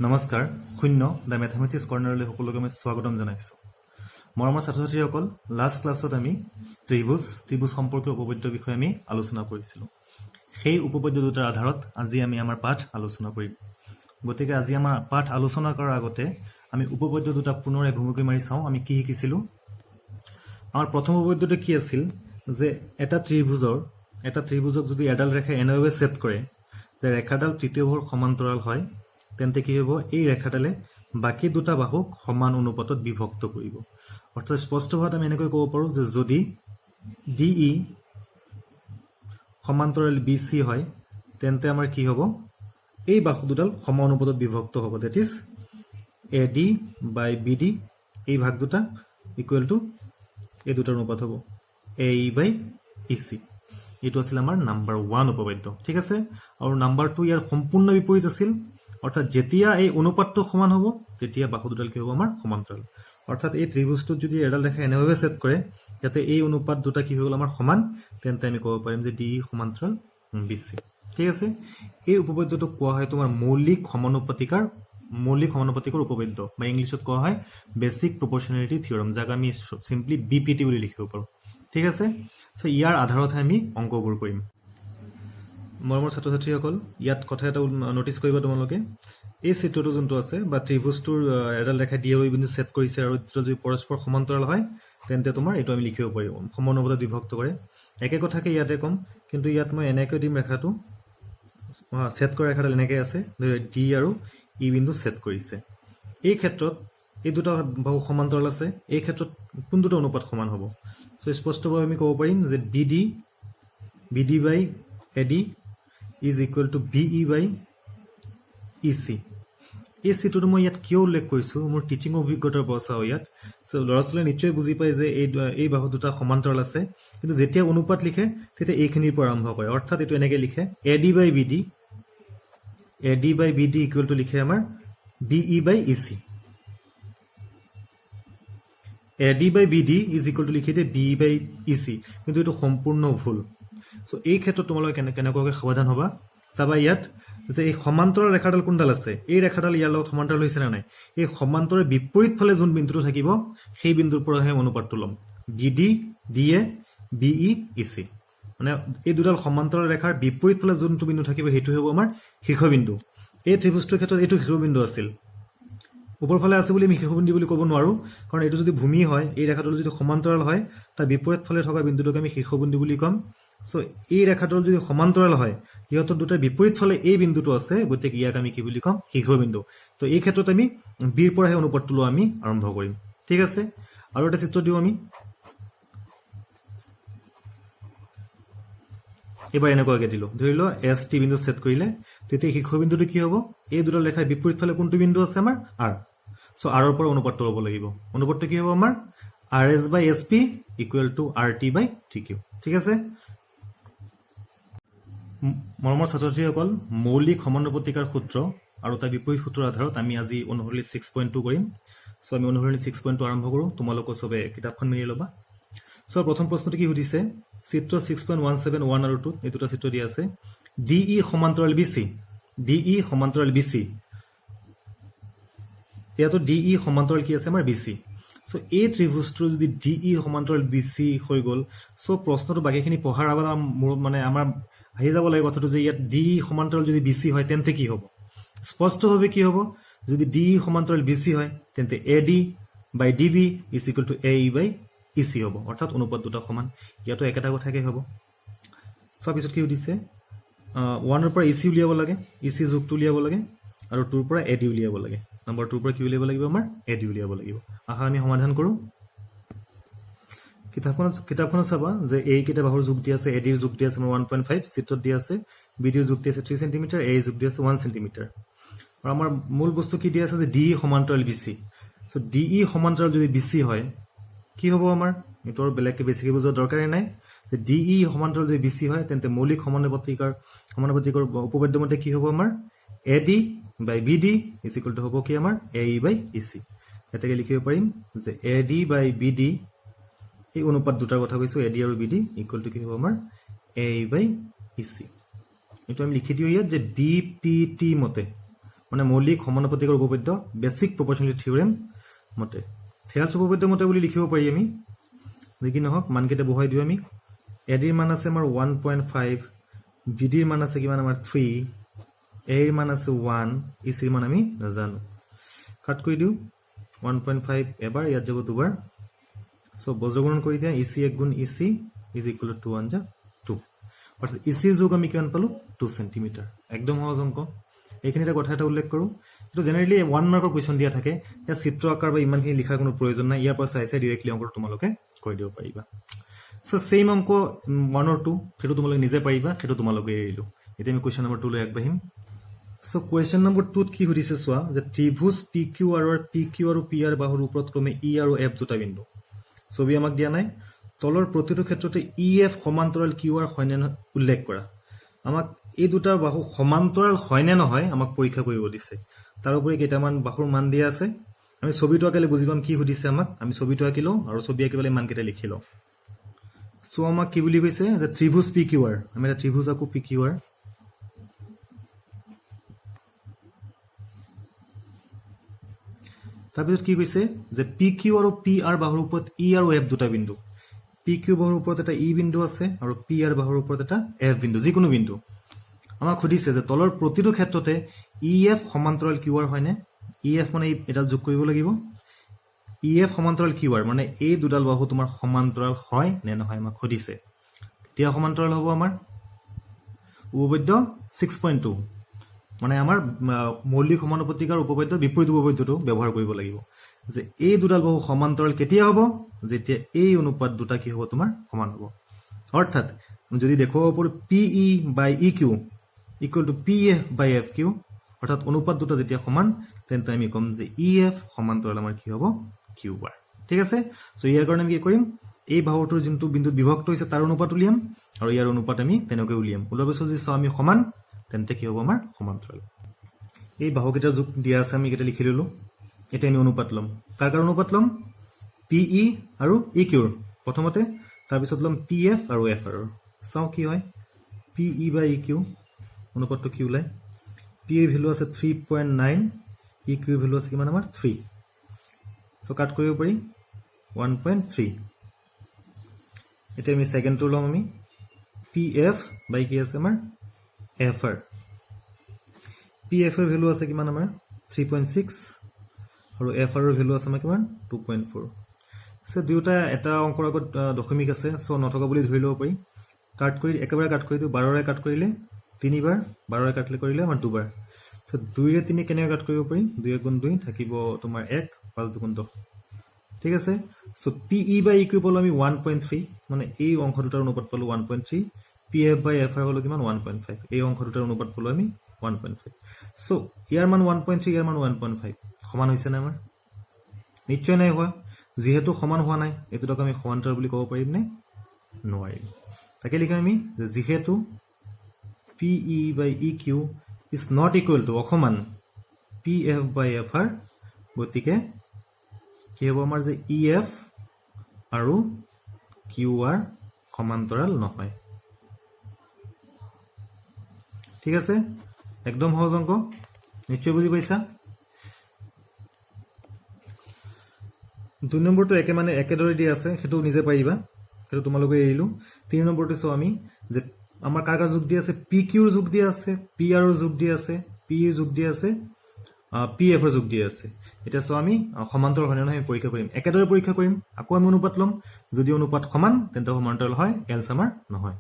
নমস্কাৰ শূন্য the mathematics কৰ্ণাৰলৈ সকলোকে মই স্বাগতম জনাইছোঁ। মৰমৰ ছাত্ৰ ছাত্ৰীসকল, লাষ্ট ক্লাছত আমি ত্ৰিভুজ সম্পৰ্কীয় উপপাদ্যৰ বিষয়ে আমি আলোচনা কৰিছিলোঁ। সেই উপপাদ্য দুটাৰ আধাৰত আজি আমি আমাৰ পাঠ আলোচনা কৰিম। গতিকে আজি আমাৰ পাঠ আলোচনা কৰাৰ আগতে আমি উপপাদ্য দুটা পুনৰ ভুমুকি মাৰি চাওঁ আমি কি শিকিছিলোঁ। আমাৰ প্ৰথম উপপাদ্যটো কি আছিল যে এটা ত্ৰিভুজক যদি এডাল ৰেখাই এনেভাৱে ছেদ কৰে যে ৰেখাডাল তৃতীয় বাহুৰ সমান্তৰাল হয়, তেন্তে কি হ'ব, এই ৰেখাডালে বাকী দুটা বাহুক সমান অনুপাতত বিভক্ত কৰিব। অৰ্থাৎ স্পষ্ট হোৱাত আমি এনেকৈ ক'ব পাৰোঁ যে যদি DE সমান্তৰাল BC হয়, তেন্তে আমাৰ কি হ'ব, এই বাহু দুডাল সমান অনুপাতত বিভক্ত হ'ব। That is AD by BD, এই ভাগ দুটা ইকুৱেল টু এই দুটাৰ অনুপাত হ'ব AE বাই EC। এইটো আছিল আমাৰ নাম্বাৰ 1 উপপাদ্য, ঠিক আছে। আৰু নাম্বাৰ 2 ইয়াৰ সম্পূৰ্ণ বিপৰীত আছিল। অৰ্থাৎ যেতিয়া এই অনুপাতটো সমান হ'ব তেতিয়া বাহু দুডাল কি হ'ব, আমাৰ সমান্তৰাল। অৰ্থাৎ এই ত্ৰিভুজটোত যদি এডাল ৰেখা এনেভাৱে ছেদ কৰে যাতে এই অনুপাত দুটা কি হৈ গ'ল আমাৰ সমান, তেন্তে আমি ক'ব পাৰিম যে DE সমান্তৰাল BC, ঠিক আছে। এই উপপাদ্যটোক কোৱা হয় তোমাৰ মৌলিক সমানুপাতিকৰ উপপাদ্য, বা ইংলিছত কোৱা হয় বেচিক প্ৰপৰ্চনেলিটি থিয়ৰম, যাক আমি চিম্পলি BPT বুলি লিখিব পাৰোঁ, ঠিক আছে। চ' ইয়াৰ আধাৰতহে আমি অংকবোৰ কৰিম। মৰমৰ ছাত্ৰ ছাত্ৰীসকল, ইয়াত কথা এটা নটিচ কৰিবা তোমালোকে, এই চিত্ৰটো যোনটো আছে বা ত্ৰিভুজটোৰ এডাল ৰেখা দিয়ে বিন্দু ছেদ কৰিছে আৰু যদি পৰস্পৰ সমান্তৰাল হয় তেন্তে তোমাৰ এইটো আমি লিখিব পাৰিম সমান অনুপাতত বিভক্ত কৰে। একে কথাকে ইয়াতে ক'ম, কিন্তু ইয়াত মই এনেকৈ দিম, ৰেখাটো ছেদ কৰা ৰেখাডাল এনেকৈ আছে, D আৰু E বিন্দু ছেদ কৰিছে। এই ক্ষেত্ৰত এই দুটা বাহু সমান্তৰাল আছে, এই ক্ষেত্ৰত কোন দুটা অনুপাত সমান হ'ব। চ' স্পষ্টভাৱে আমি ক'ব পাৰিম যে BD by AD is equal to BE by EC। এই চিত্ৰটো মই ইয়াত কিয় উল্লেখ কৰিছোঁ, মোৰ টিচিং অভিজ্ঞতাৰ পৰা চাওঁ ইয়াত। চ' ল'ৰা ছোৱালীয়ে নিশ্চয় বুজি পায় যে এই বাহু দুটা সমান্তৰাল আছে, কিন্তু যেতিয়া অনুপাত লিখে তেতিয়া এইখিনিৰ পৰা আৰম্ভ কৰে। অৰ্থাৎ এইটো এনেকৈ লিখে AD by BD equal to লিখে আমাৰ BE by EC। AD by BD is equal to লিখি দিয়ে BE বাই EC, কিন্তু এইটো সম্পূৰ্ণ ভুল। চ' এই ক্ষেত্ৰত তোমালোকে কেনেকুৱাকৈ সাৱধান হ'বা, চাবা ইয়াত যে এই সমান্তৰাল ৰেখাডাল কোনডাল আছে, এই ৰেখাডাল ইয়াৰ লগত সমান্তৰাল হৈছে নে নাই, এই সমান্তৰাল বিপৰীত ফালে যোন বিন্দুটো থাকিব সেই বিন্দুৰ পৰাহে অনুপাতটো ল'ম। BD DA BE EC, মানে এই দুডাল সমান্তৰাল ৰেখাৰ বিপৰীত ফালে যোনটো বিন্দু থাকিব সেইটো হ'ব আমাৰ শীৰ্ষবিন্দু। এই ত্ৰিভুজটোৰ ক্ষেত্ৰত এইটো শীৰ্ষবিন্দু আছিল, ওপৰ ফালে আছে বুলি আমি শীৰ্ষবিন্দু বুলি ক'ব নোৱাৰোঁ, কাৰণ এইটো যদি ভূমি হয়, এই ৰেখাটো যদি সমান্তৰাল হয়, তাৰ বিপৰীত ফালে থকা বিন্দুটোক আমি শীৰ্ষবিন্দু বুলি ক'ম। চ' এই ৰেখাটোৰ যদি সমান্তৰাল হয়, সিহঁতৰ দুটাৰ বিপৰীত ফালে এই বিন্দুটো আছে, গতিকে ইয়াক আমি কি বুলি ক'ম, শীৰ্ষবিন্দু। তো এই ক্ষেত্ৰত আমি বিৰ পৰাহে অনুপাতটো লোৱা আমি আৰম্ভ কৰিম, ঠিক আছে। আৰু এটা চিত্ৰ দিওঁ আমি, এইবাৰ এনেকুৱাকৈ দিলোঁ, ধৰি লোৱা ST বিন্দু ছেদ কৰিলে, তেতিয়া শীৰ্ষবিন্দুটো কি হ'ব, এই দুটা ৰেখাৰ বিপৰীত ফালে কোনটো বিন্দু আছে আমাৰ R। চ' Rৰ পৰা অনুপাতটো ল'ব লাগিব। অনুপাতটো কি হ'ব আমাৰ RS by SP equal to RT by TQ, ঠিক আছে। মৰমৰ ছাত্ৰ ছাত্ৰীসকল, মৌলিক সমানুপাতিকাৰ সূত্ৰ আৰু তাৰ বিপৰীত সূত্ৰৰ আধাৰত আমি আজি অনুশীলনী 6.2 কৰিম। চ' আমি অনুশীলনী 6.2 আৰম্ভ কৰোঁ। তোমালোকে চবে কিতাপখন মিলি ল'বা। চ' প্ৰথম প্ৰশ্নটো কি সুধিছে, চিত্ৰ 6.171 আৰু 2 এই দুটা চিত্ৰ দিয়া আছে। DE সমান্তৰাল BC, ইয়াতো DE সমান্তৰাল কি আছে আমাৰ BC। চ' এই ত্ৰিভুজটোৰ যদি DE সমান্তৰাল BC হৈ গ'ল, চ' প্ৰশ্নটো বাকীখিনি পঢ়াৰ আগত আমাৰ আহি যাব লাগে কথাটো যে ইয়াত DE সমান্তৰাল যদি BC হয় তেন্তে কি হ'ব। স্পষ্টভাৱে কি হ'ব, যদি DE সমান্তৰাল BC হয় তেন্তে AD by DB is equal to AE by EC হ'ব। অৰ্থাৎ অনুপাত দুটা সমান, ইয়াতো একেটা কথাকে হ'ব। চোৱাৰ পিছত কি সুধিছে, 1ৰ পৰা EC উলিয়াব লাগে, EC যোগটো উলিয়াব লাগে, আৰু 2ৰ পৰা AD উলিয়াব লাগে। নম্বৰ 2ৰ পৰা কি উলিয়াব লাগিব, আমাৰ AD উলিয়াব লাগিব। আহা আমি সমাধান কৰোঁ। কিতাপখনত চাবা যে এইকেইটা বাহুৰ যোগ দিয়া আছে, ADৰ যোগ দিয়া আছে আমাৰ 1.5, চিত্ৰত দিয়া আছে BDৰ যোগ দিয়া আছে 3 চেণ্টিমিটাৰ, AE যোগ দিয়া আছে 1 চেণ্টিমিটাৰ। আৰু আমাৰ মূল বস্তু কি দিয়া আছে যে DE সমান্তৰাল BC। চ' DE সমান্তৰাল যদি BC হয় কি হ'ব আমাৰ, এইটো আৰু বেলেগকৈ বেছিকৈ বুজোৱাৰ দৰকাৰেই নাই। যে DE সমান্তৰাল যদি BC হয় তেন্তে মৌলিক সমানুপাতিকৰ উপপাদ্য মতে কি হ'ব, আমাৰ AD by BD is equal to হ'ব কি আমাৰ AE বাই EC। এতেকে লিখিব পাৰিম যে AD বাই BD, এই অনুপাত দুটাৰ কথা কৈছোঁ, AD আৰু BD ইকুৱেল টু কি হ'ব আমাৰ AE বাই EC। এইটো আমি লিখি দিওঁ ইয়াত যে BPT মতে মানে মৌলিক সমানুপাতিকৰ উপপাদ্য বেসিক প্ৰপৰশ্যনেলিটি থিওৰেম মতে থেলছ উপপাদ্য মতে বুলি লিখিব পাৰি আমি যি কি নহওক মানকেইটা বহুৱাই দিওঁ আমি এডিৰ মান আছে আমাৰ 1.5 বিডিৰ মান আছে কিমান আমাৰ 3 এৰ মান আছে 1 ইচিৰ মান আমি নাজানো কাট কৰি দিওঁ 1.5 এবাৰ ইয়াত যাব দুবাৰ সো বজ্ৰগুণন কৰি দিয়া ইচি এক গুণ ইচি ইজ ইকুৱেল টু 1 যা 2 অৰ্থাৎ ইচিৰ যোগ আমি কিমান পালো 2 সেন্টিমিটাৰ একদম সহজ অংক এইখিনিতে কথা এটা উল্লেখ কৰো তো জেনাৰেলি 1 মাৰ্কৰ কোৱেশ্চন দিয়া থাকে या চিত্ৰ আকাৰ বা ইমানখিনি লিখাৰ কোনো প্ৰয়োজন নাই ইয়াৰ পৰা চাই ডাইৰেক্টলি অংকটো তোমালোকে কৰি দিব পাৰিবা সো সেম অংক 1 or 2 সেইটো তোমালোকে নিজে পাৰিবা সেইটো তোমালোকে এৰিলো এতিয়া আমি কোৱেশ্চন নম্বৰ 2 লৈ আগবাঢ়িম সো কোৱেশ্চন নম্বৰ 2 ত কি সুধিছে চোৱা যে ত্ৰিভুজ PQ আৰু PQ আৰু PR বাহুৰ ওপৰত ক্ৰমে E আৰু F দুটা বিন্দু ছবি আমাক দিয়া নাই তলৰ প্ৰতিটো ক্ষেত্ৰতে EF সমান্তৰাল QR হয়নে উল্লেখ কৰা আমাক এই দুটা বাহু সমান্তৰাল হয়নে নহয় আমাক পৰীক্ষা কৰিব দিছে তাৰ উপৰি কেইটামান বাহুৰ মান দিয়া আছে আমি ছবিটো আঁকিলে বুজি পাম কি সুধিছে আমাক আমি ছবিটো আঁকিলো আৰু ছবি আঁকিবলৈ মানকেইটা লিখিলো সো আমাক কি বুলি কৈছে যে ত্ৰিভুজ PQR আমি এটা ত্ৰিভুজ আঁকো PQR তাৰপিছত কি কৈছে যে PQ আৰু PR বাহুৰ ওপৰত E আৰু F দুটা বিন্দু PQ বাহুৰ ওপৰত এটা E বিন্দু আছে আৰু PR বাহুৰ ওপৰত এটা F বিন্দু যিকোনো বিন্দু আমাক সুধিছে যে তলৰ প্ৰতিটো ক্ষেত্ৰতে EF সমান্তৰাল QR হয়নে EF মানে এটা যোগ কৰিব লাগিব EF সমান্তৰাল QR মানে এই দুডাল বাহু তোমাৰ সমান্তৰাল হয় নে নহয় আমাক সুধিছে এতিয়া সমান্তৰাল হ'ব আমাৰ উপপাদ্য 6.2 মানে আমাৰ মৌলিক সমানুপাতিকৰ উপপাদ্যৰ বিপৰীত উপপাদ্যটো ব্যৱহাৰ কৰিব লাগিব যে এই দুডাল বাহু সমান্তৰাল কেতিয়া হ'ব যেতিয়া এই অনুপাত দুটা কি হ'ব তোমাৰ সমান হ'ব অৰ্থাৎ যদি দেখুৱাব পাৰো PE by EQ equal to PF by FQ অৰ্থাৎ অনুপাত দুটা যেতিয়া সমান তেন্তে আমি কম যে EF সমান্তৰাল আমাৰ কি হ'ব QR ঠিক আছে সো ইয়াৰ কাৰণে আমি কি কৰিম এই বাহুটোৰ যোনটো বিন্দুত বিভক্ত হৈছে তাৰ অনুপাত উলিয়াম আৰু ইয়াৰ অনুপাত আমি তেনেকৈ উলিয়াম ওলোৱাৰ পিছত যদি চাও আমি সমান তেন্তে কি হ'ব আমাৰ সমান্তৰাল এই বাহুকেইটাৰ যোগ দিয়া আছে আমি এটা লিখি ললো এতিয়া আমি অনুপাত লম তাৰ কাৰণ অনুপাত লম PE আৰু EQ প্ৰথমতে তাৰ পিছত লম PF আৰু F আৰু চাও কি হয় PE by EQ অনুপাতটো কি ওলাই PE ভ্যালু আছে 3.9 EQ ভ্যালু আছে কিমান আমাৰ 3 সো কাট কৰিব পাৰি 1.3 এতিয়া আমি সেকেন্ডটো লম আমি PF by কি আছে আমাৰ FR PF এৰ ভ্যালু আছে কিমান আমাৰ 3.6 আৰু FR এৰ ভ্যালু আছে আমাৰ কিমান 2.4 সো দুটা এটা অংকৰ আগত দশমিক আছে সো নথকা বুলি ধৰি লব পাৰি কাট কৰি একেবাৰে কাট কৰি দিও 12 ৰে কাট কৰিলে তিনিবাৰ 12 ৰে কাটলে কৰিলে আমাৰ দুবাৰ সো 2 ৰে 3 কেনে কাট কৰিব পাৰি 2 গুণ 2 থাকিব তোমাৰ 1 5 গুণ 10 ঠিক আছে সো PE by EQ পালো আমি 1.3 মানে এই অংক দুটাৰ অনুপাত পালো 1.3 PF by FR হলো কিমান 1.5 এই অংক দুটাৰ অনুপাত পালো আমি 1.5 সো ইয়াৰ মান 1.3 ইয়াৰ মান 1.5 সমান হৈছে না আমাৰ নিশ্চয় নাই হোৱা যেহেতু সমান হোৱা নাই এটোক আমি সমান্তৰাল বুলি ক'ব পাৰিম নে নোৱাৰিম তাকে লিখাম আমি যেহেতু PE by EQ is not equal to অসমান PF by FR গতিকে কি হ'ব আমাৰ যে EF আৰু QR সমান্তৰাল নহয় ঠিক আছে একদম সহজ অংক নিশ্চয় বুজি পাইছা 2 নম্বৰটো একে মানে একেদৰে দি আছে হেতু নিজে পাৰিবা হেতু তোমালোকে এৰিলো 3 নম্বৰটো সো আমি যে আমাৰ কাকা যোগ দি আছে PQ ৰ যোগ দি আছে PR ৰ যোগ দি আছে PE যোগ দি আছে PF ৰ যোগ দি আছে এটা সো আমি সমান্তৰাল হয় নহয় পৰীক্ষা কৰিম একেদৰে পৰীক্ষা কৰিম আকৌ আমি অনুপাত লম যদি অনুপাত সমান তেন্তে সমান্তৰাল হয় এলছ আমাৰ নহয়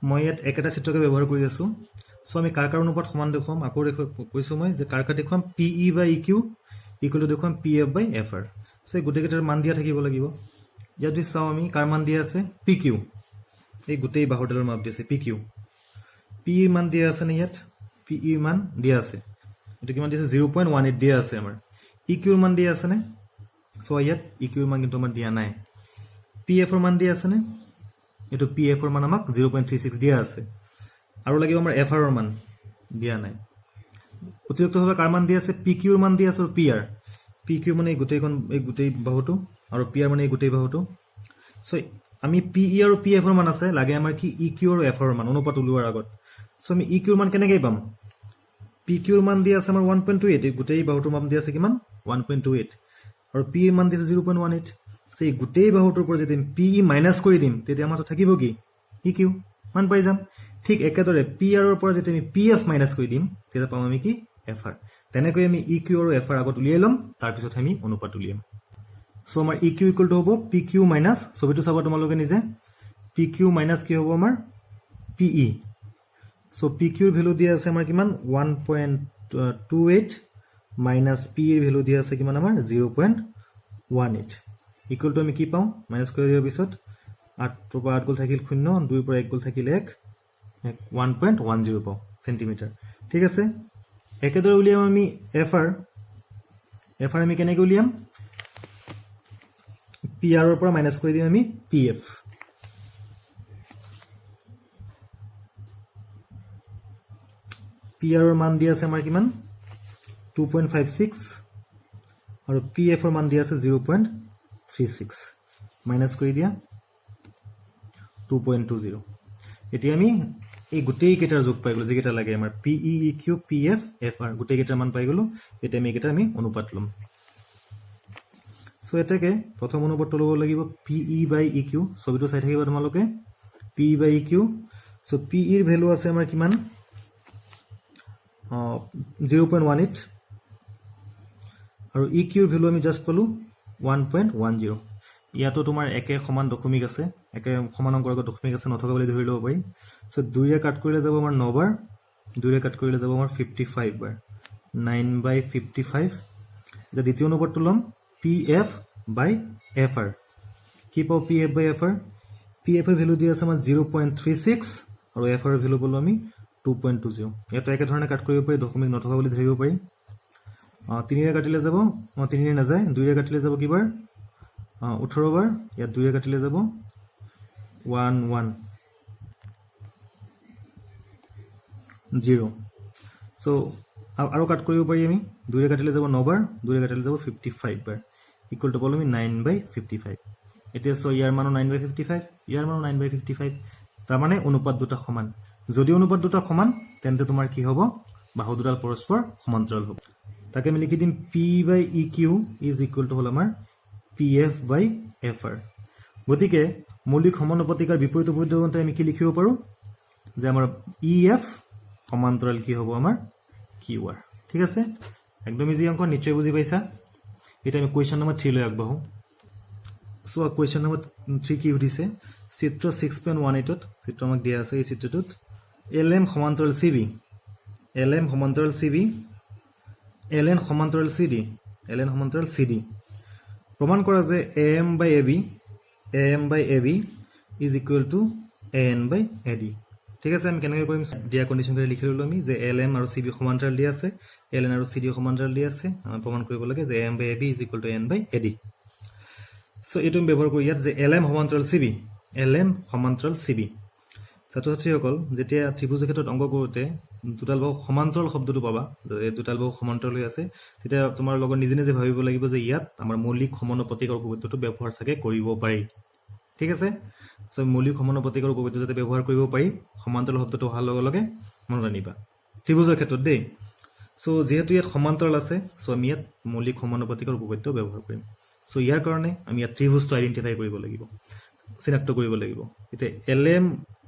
মই ইয়াত একেটা চিত্ৰকে ব্যৱহাৰ কৰি আছো সো আমি কাকাৰ অনুপাত সমান দেখুৱাম আকৌ কৈছো মই যে কাৰকা দেখুৱাম PE by EQ equal to দেখুৱাম PF by FR সো গোটেই কেইটাৰ মান দিয়া থাকিব লাগিব ইয়াত যদি চাও আমি কাৰ মান দিয়া আছে PQ এই গোটেই বাহুডালৰ মান দিয়া আছে PQ PE মান দিয়া আছে নে ইয়াত PE মান দিয়া আছে এটা কিমান দিয়া আছে 0.18 দিয়া আছে আমাৰ EQ ৰ মান দিয়া আছে নে সো ইয়াত EQ ৰ মান কিন্তু আমাৰ দিয়া নাই PF ৰ মান দিয়া আছে নে এটো PF ৰ মান আমাক 0.36 দিয়া আছে আৰু লাগিব আমাৰ FR ৰ মান দিয়া নাই অতিৰিক্তভাৱে কাৰ মান দিয়া আছে PQ ৰ মান দিয়া আছে আৰু PQ মানে এই গোটেই বাহুটো আৰু PR মানে এই গোটেই বাহুটো সো আমি PE আৰু PF ৰ মান আছে লাগে আমাৰ কি EQ আৰু FR ৰ মান অনুপাত উলিওৱাৰ আগত সো আমি EQ ৰ মান কেনেকৈ পাম পি কিউৰ মান দিয়া আছে আমাৰ 1.28 এই গোটেই বাহুটোৰ মান দিয়া আছে কিমান 1.28 আৰু পি এৰ মান দিছে 0.18 সেই গোটেই বাহুটোৰ পৰা যদি পি ই মাইনাছ কৰি দিম তেতিয়া আমাৰ থাকিব কি ই কিউ মান পাই যাম ঠিক একেদৰে পি আৰ ৰ পৰা যদি আমি পি এফ মাইনাছ কৰি দিম তেতিয়া পাম আমি কি এফ আৰ তেনেকৈ আমি ই কিউ আৰু এফ আৰ আগত উলিয়াই ল'ম তাৰপিছত আমি অনুপাত উলিয়াম সো আমাৰ ই কিউ ইকুৱেল টু হ'ব পি কিউ মাইনাছ ছবিটো চাবা তোমালোকে নিজে পি কিউ মাইনাছ কি হ'ব আমাৰ পি ই সো পি কিউৰ ভ্যালু দিয়া আছে আমাৰ কিমান 1.28 মাইনাছ পি এৰ ভ্যালু দিয়া আছে কিমান আমাৰ 0.18 ইকুৱেল টু আমি কি পাওঁ মাইনাছ কৰি দিয়াৰ পিছত 8 পৰা 8 গল থাকিল 0 2 পৰা 1 গল থাকিল 1.10 পাওঁ সেন্টিমিটাৰ ঠিক আছে একেদৰে উলিয়াম আমি এফ আৰ আমি কেনেকৈ উলিয়াম পি আৰ ৰ পৰা মাইনাছ কৰি দিম আমি পি এফ পি আৰ ৰ মান দিয়া আছে আমাৰ কিমান 2.56 আৰু পি এফ ৰ মান দিয়া আছে 0.36 মাইনাছ কৰি দিয়া 2.20 এতিয়া আমি এই গোটেই কেইটাৰ যোগ পাই গলো যেকেইটা লাগে আমাৰ P E E Q P F F R গোটেই কেইটাৰ মান পাই গলো এতিয়া আমি এইকেইটা আমি অনুপাত লম সো এটাকে প্ৰথম অনুপাতটো ল'ব লাগিব P E by E Q ছবিটো চাই থাকিবা তোমালোকে P E by E Q so P ইৰ ভ্যালু আছে আমাৰ কিমান 0.18 আৰু ই কিউৰ ভ্যালু আমি জাস্ট পালো 1.10 ইয়াতো তোমাৰ একে সমান দশমিক আছে একে সমান অংকৰ আগত দশমিক আছে নথকা বুলি ধৰি ল'ব পাৰি সো 2 ৰে কাট কৰিলে যাব আমাৰ 9 বাৰ 2 ৰে কাট কৰিলে যাব আমাৰ 55 বাৰ 9/55 যে দ্বিতীয় অনুপাতটো লম P F by F R কি পাও P F by F R P F এৰ ভ্যালু দিয়া আছে আমাৰ 0.36 আৰু এফ আৰ ভ্যালু পালো আমি 2.20 ইয়াতো একে ধৰণে কাট কৰিব পাৰি দশমিক নথকা বুলি ধৰিব পাৰি 3 ৰে কাটিলে যাব 3 ৰে নাযায় 2 ৰে কাটিলে যাব কিবাৰ 18 বাৰ ইয়াত 2 ৰে কাটিলে যাব 110 সো আৰু কাট কৰিব পাৰি আমি 2 ৰে কাটিলে যাব 9 বাৰ 2 ৰে কাটিলে যাব 55 বাৰ ইকুৱেল টু পালো আমি 9/55 এতিয়া সো ইয়াৰ মানো 9/55 ইয়াৰ মানো 9/55 তাৰ মানে অনুপাত দুটা সমান যদি অনুপাত দুটা সমান তেন্তে তোমাৰ কি হ'ব বাহু দুডাল পৰস্পৰ সমান্তৰাল হ'ব তাকে আমি লিখি দিম P by E Q is equal to হল আমাৰ P F by F R গতিকে মৌলিক সমানুপাতিকাৰ বিপৰীত উপপাদ্যমতে আমি কি লিখিব পাৰো যে আমাৰ ই এফ সমান্তৰাল কি হ'ব আমাৰ কিউ আৰ ঠিক আছে একদম ইজি অংক নিশ্চয় বুজি পাইছা এটা আমি কোৱেশ্চন নম্বৰ 3 লৈ আগবাঢ়ো সো কোৱেশ্চন নম্বৰ 3 কি সুধিছে চিত্ৰ 6.18 ত চিত্ৰ আমাক দিয়া আছে এই চিত্ৰটোত LM সমান্তৰাল CB LM সমান্তৰাল CB LN সমান্তৰাল CD প্ৰমাণ কৰা যে AM by AB is equal to AN by AD ঠিক আছে আমি কেনেকৈ কৰিম দিয়া কন্ডিশন কৰি লিখি ললো আমি যে LM আৰু CB সমান্তৰাল দিয়া আছে LN আৰু CD সমান্তৰাল দিয়া আছে আমি প্ৰমাণ কৰিব লাগে যে AM by AB is equal to AN by AD so এটো ব্যৱহাৰ কৰি ইয়াত যে LM সমান্তৰাল CB ছাত্ৰ-ছাত্ৰীসকল যেতিয়া ত্ৰিভুজৰ ক্ষেত্ৰত অংক কৰোতে দুটাল বাহু সমান্তৰাল শব্দটো পাবা এই দুটাল বাহু সমান্তৰাল হৈ আছে তেতিয়া তোমাৰ লগত নিজে নিজে ভাবিব লাগিব যে ইয়াত আমাৰ মৌলিক সমানুপাতিকৰ উপপাদ্যটো ব্যৱহাৰ সাকে কৰিব পাৰি ঠিক আছে সো মৌলিক সমানুপাতিকৰ উপপাদ্য যাতে ব্যৱহাৰ কৰিব পাৰি সমান্তৰাল শব্দটো অহাৰ লগে লগে মনত ৰাখিবা ত্ৰিভুজৰ ক্ষেত্ৰত দেই সো যেহেতু ইয়াত সমান্তৰাল আছে সো আমি ইয়াত মৌলিক সমানুপাতিকৰ উপপাদ্য ব্যৱহাৰ কৰিম সো ইয়াৰ কাৰণে আমি ইয়াত ত্ৰিভুজটো আইডেন্টিফাই কৰিব লাগিব চিনাক্ত কৰিব লাগিব এতিয়া LM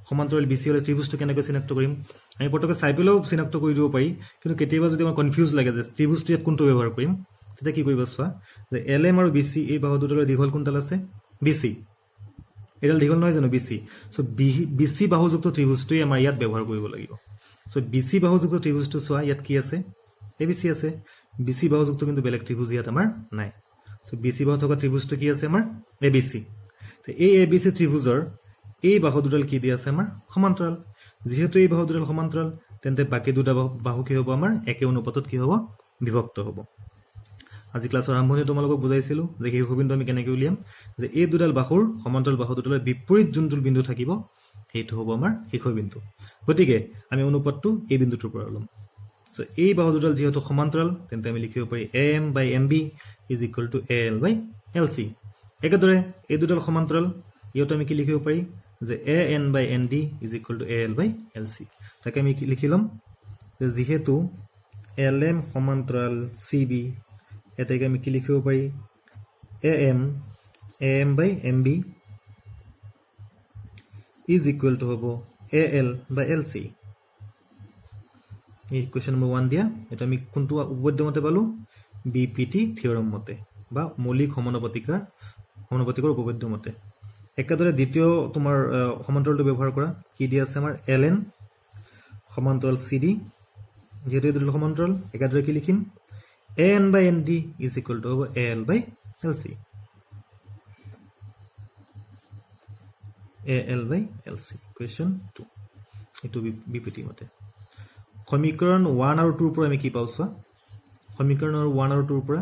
সমান্তৰাল BC হলে ত্ৰিভুজটো কেনেকৈ চিনাক্ত কৰিম আমি পটকে চাই পেলাও চিনাক্ত কৰি দিব পাৰি কিন্তু কেতিয়াবা যদি আমাৰ কনফিউজ লাগে যে ত্ৰিভুজটো ইয়াত কোনটো ব্যৱহাৰ কৰিম তেতিয়া কি কৰিবা চোৱা যে LM আৰু BC এই বাহু দুটাৰ দীঘল কোনটাল আছে BC এডাল দীঘল নহয় জানো BC সো BC বাহুযুক্ত ত্ৰিভুজটোই আমাৰ ইয়াত ব্যৱহাৰ কৰিব লাগিব সো BC বাহুযুক্ত ত্ৰিভুজটো চোৱা ইয়াত কি আছে ABC আছে BC বাহুযুক্ত কিন্তু বেলেগ ত্ৰিভুজ ইয়াত আমাৰ নাই সো BC বাহু থকা ত্ৰিভুজটো কি আছে আমাৰ ABC তো এই ABC ত্ৰিভুজৰ এই বাহু দুডাল কি দিয়া আছে আমাৰ সমান্তৰাল যেহেতু এই বাহু দুডাল সমান্তৰাল তেন্তে বাকি দুটা বাহু কি হ'ব আমাৰ একে অনুপাতত কি হ'ব বিভক্ত হ'ব আজি ক্লাছৰ আৰম্ভণিতে তোমালোকক বুজাইছিলো যে এই বিন্দু আমি কেনেকৈ উলিয়াম যে এই দুডাল বাহুৰ সমান্তৰাল বাহু দুডালৰ বিপৰীত যোনটো বিন্দু থাকিব সেইটো হ'ব আমাৰ বিন্দু গতিকে আমি অনুপাতটো এই বিন্দুটোৰ পৰা ল'ম সো এই বাহু দুডাল যেহেতু সমান্তৰাল তেন্তে আমি লিখিব পাৰি AM by MB is equal to AL by LC একেদৰে এই দুডাল সমান্তৰাল ইয়াত আমি কি লিখিব পাৰি যে AN by ND is equal to AL by LC তাকে আমি লিখিলাম যে যেহেতু LM সমান্তৰাল CB এটাকে আমি কি লিখিব পাৰি AM by MB is equal to হ'ব AL by LC এই ইকুৱেশ্যন নম্বৰ 1 দিয়া এটা আমি কোনটো উপপাদ্য মতে পালো BPT থিওৰাম মতে বা মৌলিক সমানুপাতিকৰ উপপাদ্য মতে একেদৰে দ্বিতীয় তোমাৰ সমান্তৰালটো ব্যৱহাৰ কৰা কি দিয়া আছে আমাৰ LN সমান্তৰাল CD যেহেতু এই দুটো সমান্তৰাল একেদৰে কি লিখিম AN by ND is equal to হ'ব AL by LC AL by LC question 2 এটো BPT মতে সমীকৰণ 1 আৰু 2 পৰা আমি কি পাউছ সমীকৰণ 1 আৰু 2 পৰা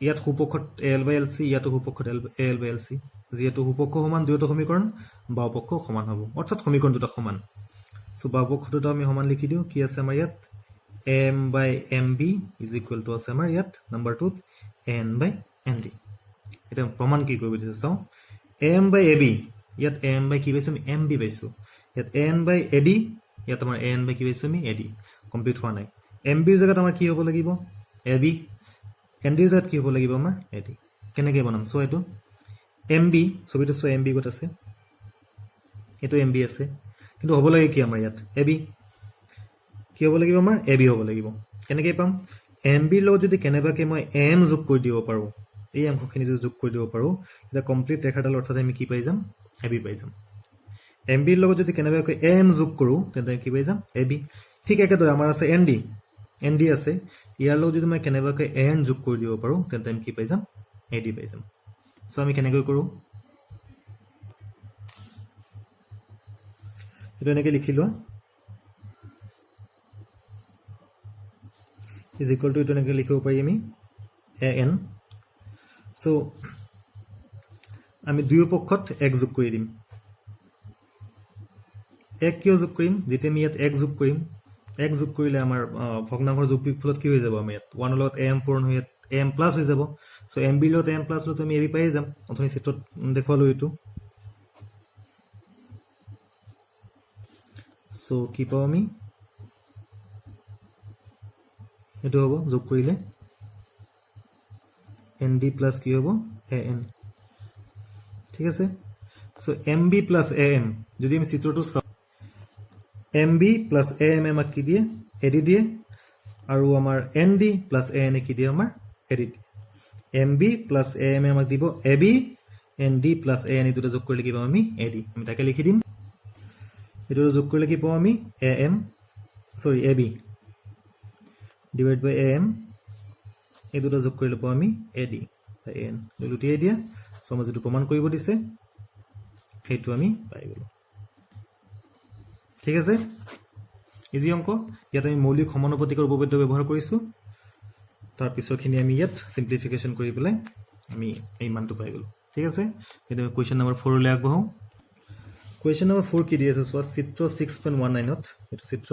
ইয়াত হুপক্ষত AL by LC ইয়াতো হুপক্ষত AL by LC যেহেতু হুপক্ষ সমান দুয়োটা সমীকৰণ বাওপক্ষ সমান হ'ব অৰ্থাৎ সমীকৰণ দুটা সমান সো বাওপক্ষটো আমি সমান লিখি দিও কি আছে আমাৰ ইয়াত M by MB is equal to আছে আমাৰ ইয়াত নম্বৰ 2 N by ND এটা প্ৰমাণ কি কৰিব দিছে চাও M by AB ইয়াত M by কি পাইছো আমি MB পাইছো ইয়াত N by AD ইয়াত আমাৰ N by কি পাইছো আমি AD কমপ্লিট হোৱা নাই MB জায়গাত আমাৰ কি হ'ব লাগিব AB ND জায়গাত কি হ'ব লাগিব আমাৰ AD কেনেকৈ বনাম সো এটো MB ছবিটো সো MB গত আছে এটো MB আছে কিন্তু হ'ব লাগে কি আমাৰ ইয়াত AB কি হ'ব লাগিব আমাৰ AB হ'ব লাগিব কেনেকৈ পাম MB ৰ লগত যদি কেনেবাকে মই M যোগ কৰি দিব পাৰো এই অংশখিনি যদি যোগ কৰি দিব পাৰো এটা কমপ্লিট ৰেখাডাল অৰ্থাৎ আমি কি পাই যাম AB পাই যাম MB ৰ লগত যদি কেনেবাকৈ M যোগ কৰো তেন্তে কি পাই যাম AB ঠিক একেদৰে আমাৰ আছে ND আছে ইয়াৰ লগত যদি মই কেনেবাকৈ N যোগ কৰি দিব পাৰো তেন্তে আমি কি পাই যাম AD পাই যাম সো আমি কেনেকৈ কৰো এটা এনেকৈ লিখি লোৱা is equal to এটা এনেকৈ লিখিব পাৰি আমি AN সো আমি দুই পক্ষত এক যোগ কৰি দিম এক কিয় যোগ কৰিম যেতিয়া আমি ইয়াত এক যোগ কৰিম এক যোগ কৰিলে আমাৰ ভগ্নাংশৰ যোগবিয়োগ ফলত কি হৈ যাব আমি ইয়াত 1 ৰ লগত AM পূৰণ হৈ AM প্লাছ হৈ যাব সো MB ৰ লগত AM প্লাছ হলে আমি AB পাই যাম অথনি চিত্ৰত দেখুৱালো এইটো সো কি পাও আমি এটো হ'ব যোগ কৰিলে ND প্লাস কি হ'ব AN ঠিক আছে সো MB প্লাস AM যদি আমি চিত্ৰটো চাও MB প্লাস AM আমাক কি দিয়ে AD দিয়ে আৰু আমাৰ ND প্লাস AN কি দিয়ে আমাৰ AD দিয়ে MB প্লাস AM আমাক দিব AB ND প্লাস AN দুটো যোগ কৰিলে কি পাম আমি AD আমি তাকে লিখি দিম এটো যোগ কৰিলে কি পাম আমি AB divided by AM এই দুটো যোগ কৰিলে পাম আমি AD by AN দুটোই দিয়া সমাজ যেটো প্ৰমাণ কৰিব দিছে সেইটো আমি পাই গলো ঠিক আছে ইজি অংক ইয়াত আমি মৌলিক সমানুপাতিকৰ উপপাদ্য ব্যৱহাৰ কৰিছো তাৰ পিছৰখিনি আমি ইয়াত সিম্পলিফিকেশন কৰি পেলাই আমি এই মানটো পাই গলো ঠিক আছে এটা কোৱেশ্চন নম্বৰ 4 লৈ আগবঢ়াও কোৱেশ্চন নম্বৰ 4 কি দি আছে সো চিত্ৰ 6.19 ত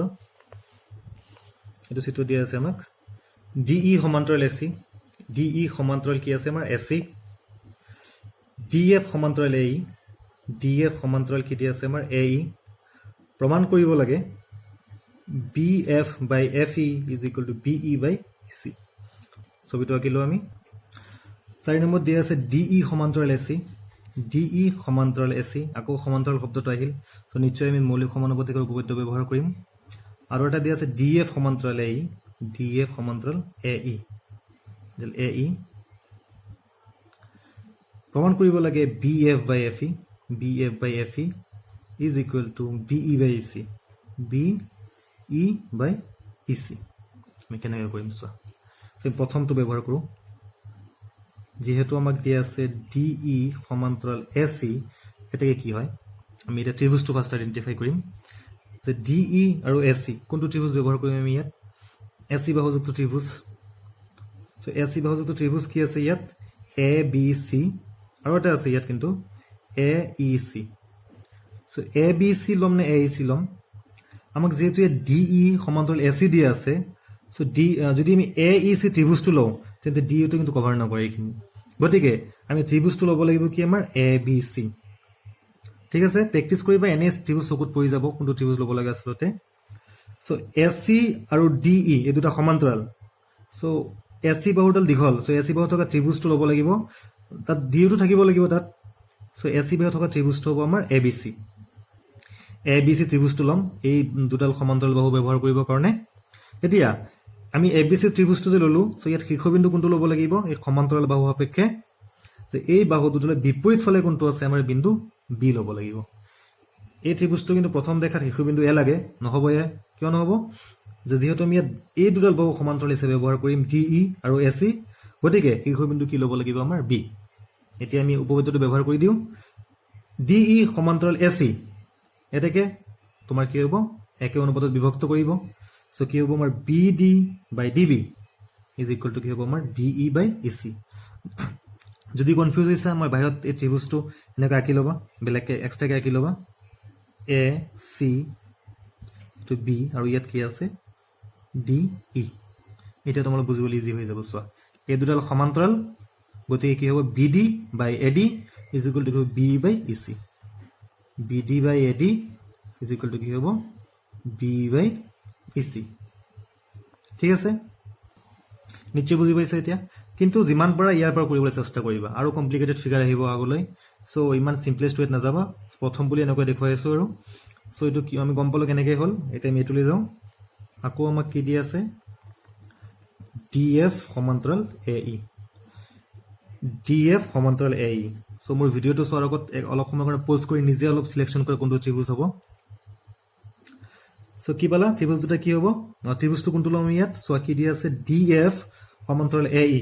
এইটো চিত্ৰ দিয়া আছে আমাক DE সমান্তৰাল AC DE সমান্তৰাল কি আছে আমাৰ AC DF সমান্তৰাল AE DF সমান্তৰাল কি দি আছে আমাৰ AE প্ৰমাণ কৰিব লাগে BF by FE is equal to BE by EC ছবিটো আঁকিলো আমি 4 নম্বৰ দিয়া আছে DE সমান্তৰাল AC DE সমান্তৰাল AC আকৌ সমান্তৰাল শব্দটো আহিল সো নিশ্চয় আমি মৌলিক সমানুপাতিকৰ উপপাদ্য ব্যৱহাৰ কৰিম আৰু এটা দিয়া আছে DF সমান্তৰাল AE DF সমান্তৰাল AE যেল AE প্ৰমাণ কৰিব লাগে BF by FE BF by FE is equal to BE by EC BE by EC আমি কেনেকৈ কৰিম সো প্ৰথমটো ব্যৱহাৰ কৰো যেহেতু আমাক দিয়া আছে DE সমান্তৰাল AC এটাকে কি হয় আমি এটা ত্ৰিভুজটো ফাৰ্স্ট আইডেন্টিফাই কৰিম যে DE আৰু AC কোনটো ত্ৰিভুজ ব্যৱহাৰ কৰিম আমি ইয়াত AC বাহুযুক্ত ত্ৰিভুজ সো AC বাহুযুক্ত ত্ৰিভুজ কি আছে ইয়াত ABC আৰু এটা আছে ইয়াত কিন্তু AEC সো ABC লম নে AEC লম আমাক যেহেতু DE সমান্তৰাল AC দিয়া আছে সো যদি আমি AEC ত্ৰিভুজটো লও তেন্তে DE টো কিন্তু কভাৰ নকৰে এইখিনি গতিকে আমি ত্ৰিভুজটো লব লাগিব কি আমাৰ ABC ঠিক আছে প্ৰেক্টিস কৰিবা এনে ত্ৰিভুজ চকুত পৰি যাব কোনটো ত্ৰিভুজ লব লাগে আসলতে চ' AC আৰু DE এই দুটা সমান্তৰাল চ' AC বাহুডাল দীঘল চ' AC বাহু থকা ত্ৰিভুজটো ল'ব লাগিব তাত ডিউটো থাকিব লাগিব তাত চ' AC বাহু থকা ত্ৰিভুজটো হ'ব আমাৰ ABC ত্ৰিভুজটো ল'ম এই দুডাল সমান্তৰাল বাহু ব্যৱহাৰ কৰিবৰ কাৰণে এতিয়া আমি ABC ত্ৰিভুজটো যে ল'লো চ' ইয়াত শীৰ্ষবিন্দু কোনটো ল'ব লাগিব এই সমান্তৰাল বাহু সাপেক্ষে যে এই বাহু দুটালে বিপৰীত ফালে কোনটো আছে আমাৰ বিন্দু B ল'ব লাগিব এই ত্ৰিভুজটো কিন্তু প্ৰথম দেখাত শীৰ্ষবিন্দু A লাগে নহ'ব কিয় নহ'ব যে যিহেতু আমি ইয়াত এই দুডাল বাহু সমান্তৰাল হিচাপে ব্যৱহাৰ কৰিম DE আৰু AC গতিকে শীৰ্ষবিন্দু কি ল'ব লাগিব আমাৰ B এতিয়া আমি উপপাদ্যটো ব্যৱহাৰ কৰি দিওঁ DE সমান্তৰাল AC এটাকে তোমাৰ কি হ'ব একে অনুপাতত বিভক্ত কৰিব চ' কি হ'ব আমাৰ BD by DB is equal two কি হ'ব আমাৰ BE by EC যদি কনফিউজ হৈছে মই বাহিৰত এই ত্ৰিভুজটো এনেকৈ আঁকি ল'বা বেলেগকৈ এক্সট্ৰাকৈ আঁকি ল'বা AC to B আৰু ইয়াত কি আছে DE এটা তোমালোক বুজিবলৈ ইজি হৈ যাব চোৱা এই দুডাল সমান্তৰাল গতিকে কি হ'ব BD by AD is equal to BE by EC BD by AD is equal two কি হ'ব BE by EC ঠিক আছে নিশ্চয় বুজি পাইছা এতিয়া কিন্তু যিমান পাৰা ইয়াৰ পৰা কৰিবলৈ চেষ্টা কৰিবা আৰু কমপ্লিকেটেড ফিগাৰ আহিব আগলৈ চ' ইমান চিম্পলেষ্ট ৱেত নাযাবা প্ৰথম বুলি এনেকৈ দেখুৱাই আছোঁ আৰু চ' এইটো কি আমি গম পালোঁ কেনেকৈ হ'ল এতিয়া আমি এইটোলৈ যাওঁ আকৌ আমাক কি দি আছে DF সমান্তৰাল AE DF সমান্তৰাল AE চ' মোৰ ভিডিঅ'টো চোৱাৰ আগত অলপ সময় কাৰণে প'জ কৰি নিজে অলপ চিলেকশ্যন কৰে কোনটো ত্ৰিভুজ হ'ব চ' কি পালা ত্ৰিভুজ দুটা কি হ'ব ত্ৰিভুজটো কোনটো ল'ম ইয়াত চ' কি দি আছে DF সমান্তৰাল AE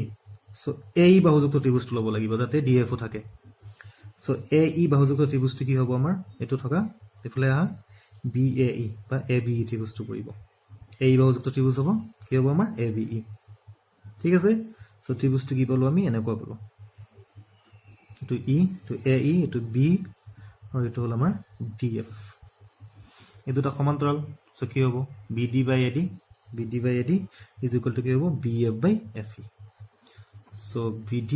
চ' AE বাহুযুক্ত ত্ৰিভুজটো ল'ব লাগিব যাতে DFও থাকে চ' AE বাহুযুক্ত ত্ৰিভুজটো কি হ'ব আমাৰ এইটো থকা এইফালে আহা BAE বা ABE ত্ৰিভুজটো পৰিব AE বাহুযুক্ত ত্ৰিভুজ হ'ব কি হ'ব আমাৰ ABE ঠিক আছে চ' ত্ৰিভুজটো কি পালোঁ আমি এনেকুৱা পালোঁ এইটো E এইটো AE এইটো B আৰু এইটো হ'ল আমাৰ DF এই দুটা সমান্তৰাল চ' কি হ'ব BD by AD is equal two কি হ'ব BF by FE so' BD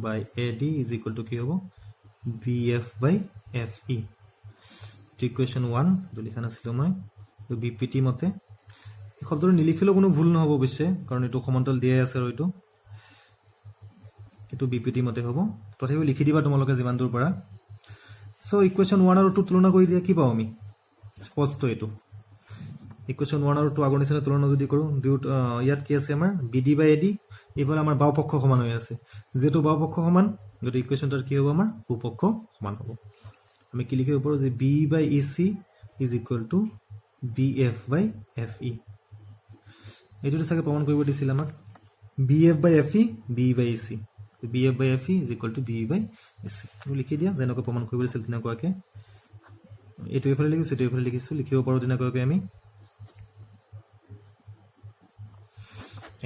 by AD is equal two কি হ'ব BF by FE ইকুৱেশ্যন 1 এইটো লিখা নাছিলোঁ মই BPT মতে এই শব্দটো নিলিখিলেও কোনো ভুল নহ'ব অৱশ্যে কাৰণ এইটো সমান্তৰাল দিয়াই আছে আৰু এইটো BPT মতে হ'ব তথাপিও লিখি দিবা তোমালোকে যিমান দূৰ পৰা চ' ইকুৱেশ্যন 1 আৰু 2 তুলনা কৰি দিয়া কি পাওঁ আমি স্পষ্ট এইটো ইকুৱেশ্যন 1 আৰু 2 আগৰ নিচিনা তুলনা যদি কৰোঁ ইয়াত কি আছে আমাৰ BD by AD এইফালে আমাৰ বাওঁপক্ষ সমান হৈ আছে যিহেতু বাওঁপক্ষ সমান গতিকে ইকুৱেশ্যনটোৰ কি হ'ব আমাৰ সোঁপক্ষ সমান হ'ব আমি কি লিখিব পাৰোঁ যে B by EC is equal two BF by FE এইটোতো চাগে প্ৰমাণ কৰিব দিছিল আমাক BF by FE BE by EC BF by FE is equal to BE by EC এইটো লিখি দিয়া যেনেকৈ প্ৰমাণ কৰিব দিছিল তেনেকুৱাকৈ এইটো এইফালে লিখিছোঁ এইটো এইফালে লিখিছোঁ লিখিব পাৰোঁ তেনেকুৱাকৈ আমি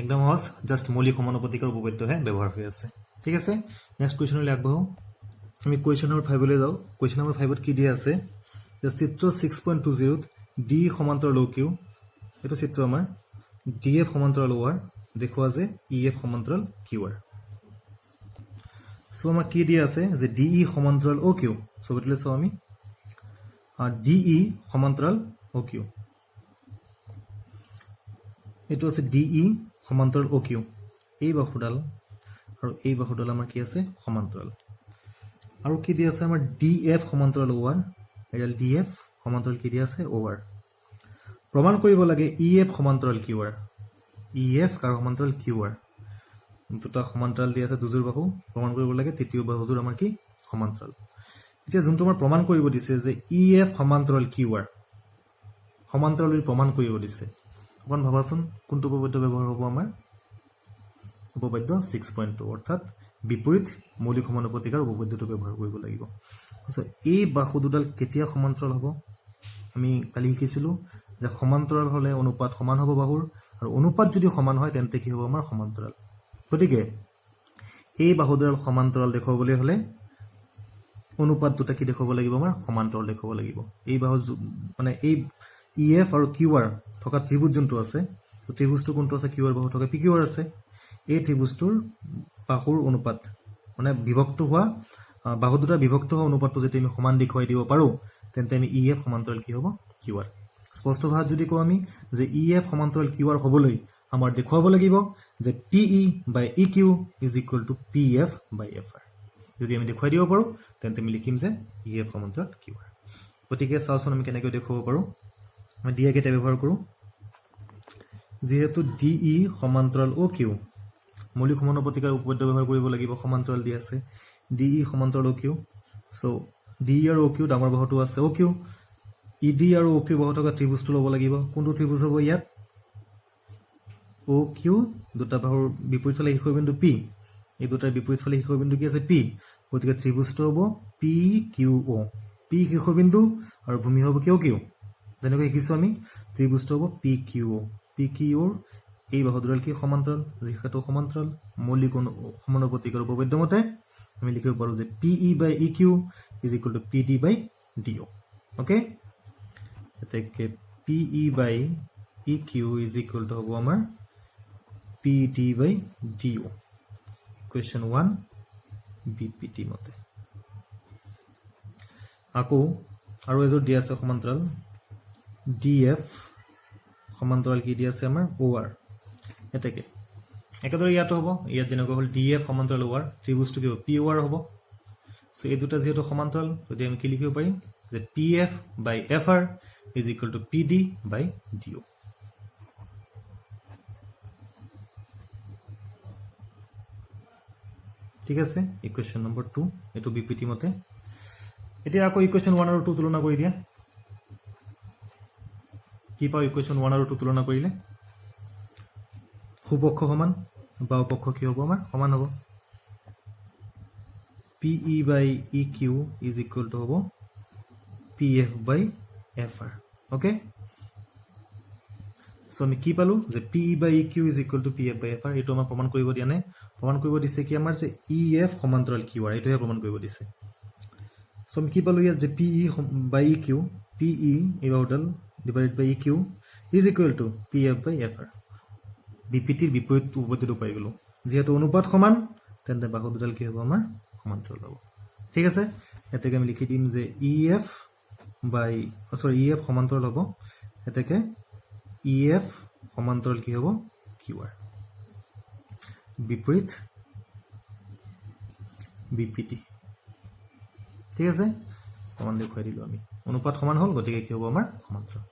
একদম সহজ জাষ্ট মৌলিক সমানুপাতিকৰ উপপাদ্যহে ব্যৱহাৰ হৈ আছে ঠিক আছে নেক্সট কুৱেশ্যনলৈ আগবাঢ়োঁ আমি কুৱেশ্যন নম্বৰ 5লৈ যাওঁ কুৱেশ্যন নম্বৰ 5ত কি দিয়া আছে যে চিত্ৰ 6.20ত ডি সমান্তৰাল OQ এইটো চিত্ৰ আমাৰ DF সমান্তৰাল OR দেখুওৱা যে EF সমান্তৰাল QR চ' আমাক কি দিয়া আছে যে DE সমান্তৰাল OQ চ' গতিকে চাওঁ আমি DE সমান্তৰাল OQ এইটো আছে DE সমান্তৰাল OQ এই বাহুডাল আৰু এই বাহুডাল আমাৰ কি আছে সমান্তৰাল আৰু কি দিয়া আছে আমাৰ DF সমান্তৰাল OR এডাল DF সমান্তৰাল কি দিয়া আছে OR প্ৰমাণ কৰিব লাগে EF সমান্তৰাল QR EF কাৰ সমান্তৰাল QR দুটা সমান্তৰাল দিয়া আছে দুযোৰ বাহু প্ৰমাণ কৰিব লাগে তৃতীয় বাহুযোৰ আমাৰ কি সমান্তৰাল এতিয়া যোনটো আমাৰ প্ৰমাণ কৰিব দিছে যে EF সমান্তৰাল QR সমান্তৰাল বুলি প্ৰমাণ কৰিব দিছে অকণ ভাবাচোন কোনটো উপপাদ্য ব্যৱহাৰ হ'ব আমাৰ উপপাদ্য 6.2 অৰ্থাৎ বিপৰীত মৌলিক সমানুপাতিকাৰ উপপাদ্যটো ব্যৱহাৰ কৰিব লাগিব এই বাহু দুডাল কেতিয়া সমান্তৰাল হ'ব আমি কালি শিকিছিলোঁ যে সমান্তৰাল হ'লে অনুপাত সমান হ'ব বাহুৰ আৰু অনুপাত যদি সমান হয় তেন্তে কি হ'ব আমাৰ সমান্তৰাল গতিকে এই বাহু দুডাল সমান্তৰাল দেখুৱাবলৈ হ'লে অনুপাত দুটা কি দেখুৱাব লাগিব আমাৰ সমান্তৰাল দেখুৱাব লাগিব এই বাহু মানে এই EF আৰু QR থকা ত্ৰিভুজ যোনটো আছে ত্ৰিভুজটো কোনটো আছে QR বাহু থকা PQR আছে এই ত্ৰিভুজটোৰ বাহুৰ অনুপাত মানে বিভক্ত হোৱা বাহু দুটা বিভক্ত হোৱা অনুপাতটো যদি আমি সমান দেখুৱাই দিব পাৰোঁ তেন্তে আমি EF সমান্তৰাল কি হ'ব QR স্পষ্ট ভাষাত যদি কওঁ আমি যে EF সমান্তৰাল QR হ'বলৈ আমাৰ দেখুৱাব লাগিব যে PE by EQ is equal to PF by FR। যদি আমি দেখুৱাই দিব পাৰোঁ তেন্তে আমি লিখিম যে EF সমান্তৰাল QR। গতিকে চাওঁচোন আমি কেনেকৈ দেখুৱাব পাৰোঁ। আমি DE কেইটা ব্যৱহাৰ কৰোঁ। যিহেতু DE সমান্তৰাল OQ, মৌলিক সমানুপাতিকাৰ উপপাদ্য ব্যৱহাৰ কৰিব লাগিব। সমান্তৰাল দি আছে DE সমান্তৰাল OQ। চ' DE আৰু OQ ডাঙৰ বাহুটো আছে OQ। ED আৰু OQ বাহু থকা ত্ৰিভুজটো ল'ব লাগিব। কোনটো ত্ৰিভুজ হ'ব ইয়াত? OQ দুটা বাহুৰ বিপৰীত ফালে শীৰ্ষবিন্দু P, এই দুটাৰ বিপৰীত ফালে শীৰ্ষবিন্দু কি আছে? P। গতিকে ত্ৰিভুজটো হ'ব PQO। P শীৰ্ষবিন্দু আৰু ভূমি হ'ব কি? OQ। যেনেকৈ শিকিছোঁ আমি ত্ৰিভুজটো হ'ব PQO। PQOৰ এই বাহু দুডাল কি? সমান্তৰাল। যিহেতু সমান্তৰাল মৌলিক সমানুপাতিকাৰ উপপাদ্য মতে আমি লিখিব পাৰোঁ যে PE by EQ is equal to PD by DO। Okay, এতেকে PE by EQ is equal to হ'ব আমাৰ PD by DO। Equation 1 BPT মতে। আকৌ আৰু এযোৰ দিয়া আছে সমান্তৰাল DF সমান্তৰাল কি দিয়া আছে আমাৰ OR। এতেকে একেদৰে ইয়াতো হ'ব। ইয়াত যেনেকৈ হ'ল DF সমান্তৰাল OR, ত্ৰিভুজটো কি হ'ব? POR হ'ব। চ' এই দুটা যিহেতু সমান্তৰাল, গতিকে আমি কি লিখিব পাৰিম যে PF by FR is equal to PD by DO। ঠিক আছে, ইকুৱেশ্যন নম্বৰ 2 এইটো BPT মতে। এতিয়া আকৌ ইকুৱেশ্যন 1 আৰু 2 তুলনা কৰি দিয়া। কি পাওঁ ইকুৱেশ্যন 1 আৰু 2 তুলনা কৰিলে? সুপক্ষ সমান, বাও পক্ষ কি হ'ব? আমাৰ সমান হ'ব। PE by EQ is equal to হ'ব PF by FR। Okay, so' আমি কি পালোঁ যে PE by EQ is equal to PF by FR। এইটো আমাক প্ৰমাণ কৰিব দিয়া নাই। প্ৰমাণ কৰিব দিছে কি আমাৰ যে EF সমান্তৰাল QR, এইটোহে প্ৰমাণ কৰিব দিছে। চ' আমি কি পালোঁ ইয়াত যে PE বাই EQ, PE এই বাহুডাল divided by EQ is equal to PF by FR। BPTৰ বিপৰীত উপপাদ্যটো পাই গ'লোঁ। যিহেতু অনুপাত সমান তেন্তে বাহু দুডাল কি হ'ব? আমাৰ সমান্তৰাল হ'ব। ঠিক আছে, এতেকে আমি লিখি দিম যে EF সমান্তৰাল হ'ব। এতেকে EF সমান্তৰাল কি হ'ব? QR। বিপৰীত BPT। ঠিক আছে, সমান দেখুৱাই দিলোঁ আমি। অনুপাত সমান হ'ল, গতিকে কি হ'ব? আমাৰ সমান্তৰাল।